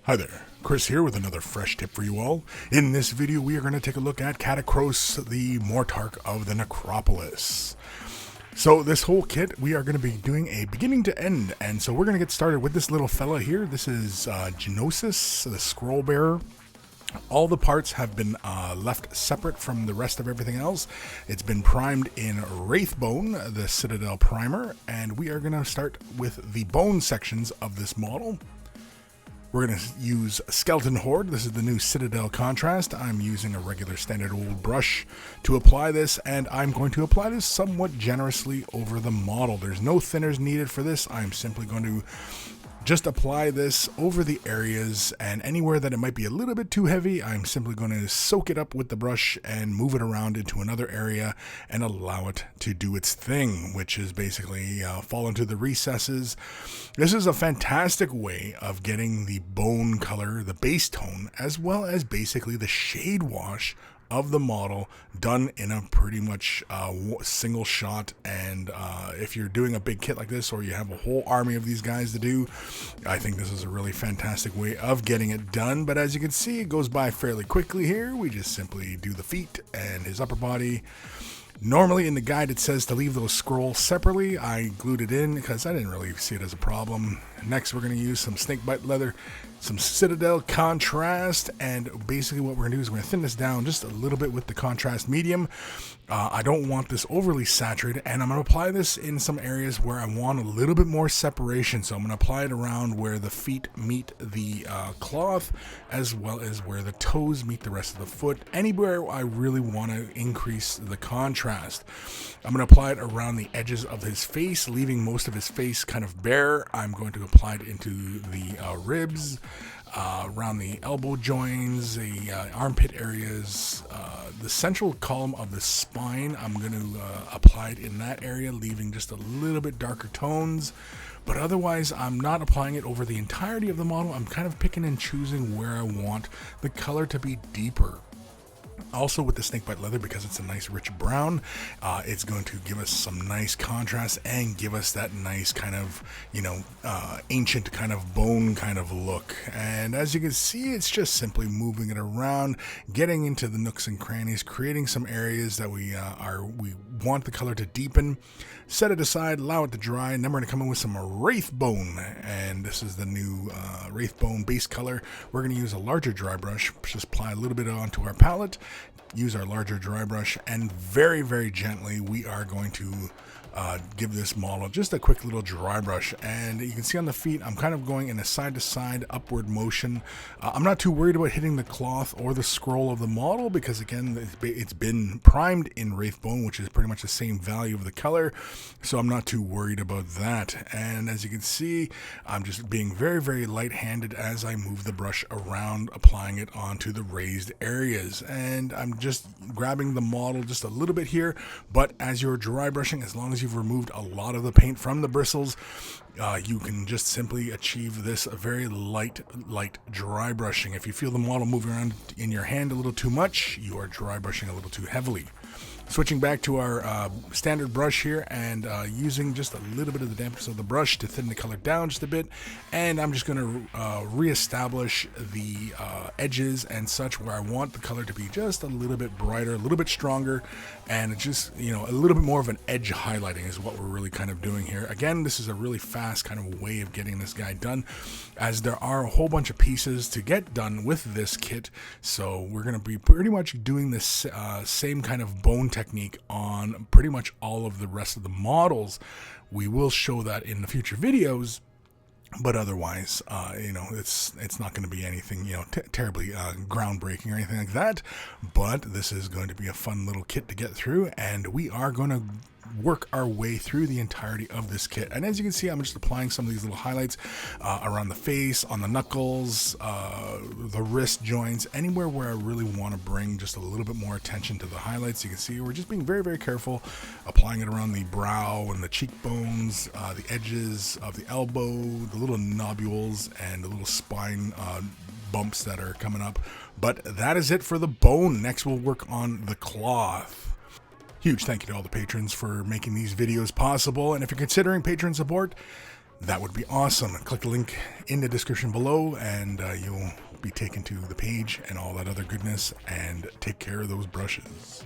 Hi there, Chris here with another fresh tip for you all. In this video, we are going to take a look at Katakros, the Mortarch of the Necropolis. So this whole kit, we are going to be doing a beginning to end, and so we're going to get started with this little fella here. This is Gnosis, the Scrollbearer. All the parts have been left separate from the rest of everything else. It's been primed in Wraithbone, the Citadel primer, and we are going to start with the bone sections of this model. We're going to use Skeleton Horde. This is the new Citadel contrast. I'm using a regular standard old brush to apply this, and I'm going to apply this somewhat generously over the model. There's no thinners needed for this. I'm simply going to just apply this over the areas, and anywhere that it might be a little bit too heavy, I'm simply going to soak it up with the brush and move it around into another area and allow it to do its thing, which is basically fall into the recesses. This is a fantastic way of getting the bone color, the base tone, as well as basically the shade wash of the model done in a pretty much single shot. And if you're doing a big kit like this, or you have a whole army of these guys to do, I think this is a really fantastic way of getting it done. But as you can see, it goes by fairly quickly here. We just simply do the feet and his upper body. Normally in the guide it says to leave those scrolls separately. I glued it in because I didn't really see it as a problem. Next we're going to use some snakebite leather, some Citadel contrast, and basically what we're going to do is we're going to thin this down just a little bit with the contrast medium. I don't want this overly saturated, and I'm going to apply this in some areas where I want a little bit more separation. So I'm going to apply it around where the feet meet the cloth, as well as where the toes meet the rest of the foot, anywhere I really want to increase the contrast. I'm going to apply it around the edges of his face, leaving most of his face kind of bare. I'm going to apply it into the ribs, around the elbow joints, the armpit areas, the central column of the spine. I'm going to apply it in that area, leaving just a little bit darker tones. But otherwise, I'm not applying it over the entirety of the model. I'm kind of picking and choosing where I want the color to be deeper. Also with the snakebite leather, because it's a nice rich brown, it's going to give us some nice contrast and give us that nice kind of, ancient kind of bone kind of look. And as you can see, it's just simply moving it around, getting into the nooks and crannies, creating some areas that we want the color to deepen. Set it aside, allow it to dry, and then we're going to come in with some Wraithbone, and this is the new Wraithbone base color. We're going to use a larger dry brush, just apply a little bit onto our palette, use our larger dry brush, and very, very gently we are going to give this model just a quick little dry brush. And you can see on the feet, I'm kind of going in a side-to-side upward motion. I'm not too worried about hitting the cloth or the scroll of the model, because again, it's been primed in Wraithbone, which is pretty much the same value of the color, so I'm not too worried about that. And as you can see, I'm just being very, very light-handed as I move the brush around, applying it onto the raised areas. And I'm just grabbing the model just a little bit here, but as you're dry brushing, as long as you've removed a lot of the paint from the bristles, you can just simply achieve this very light dry brushing. If you feel the model moving around in your hand a little too much, you are dry brushing a little too heavily. Switching back to our standard brush here, and using just a little bit of the dampness of the brush to thin the color down just a bit. And I'm just going to reestablish the edges and such where I want the color to be just a little bit brighter, a little bit stronger, and just, a little bit more of an edge highlighting is what we're really kind of doing here. Again, this is a really fast kind of way of getting this guy done, as there are a whole bunch of pieces to get done with this kit. So we're going to be pretty much doing this same kind of bone technique on pretty much all of the rest of the models. We will show that in the future videos, but otherwise, it's not going to be anything, terribly groundbreaking or anything like that. But this is going to be a fun little kit to get through, and we are going to work our way through the entirety of this kit. And as you can see, I'm just applying some of these little highlights around the face, on the knuckles, the wrist joints, anywhere where I really want to bring just a little bit more attention to the highlights. You can see we're just being very, very careful, applying it around the brow and the cheekbones, the edges of the elbow, the little nodules, and the little spine bumps that are coming up. But that is it for the bone. Next we'll work on the cloth. Huge thank you to all the patrons for making these videos possible, and if you're considering patron support, that would be awesome. Click the link in the description below and you'll be taken to the page and all that other goodness, and take care of those brushes.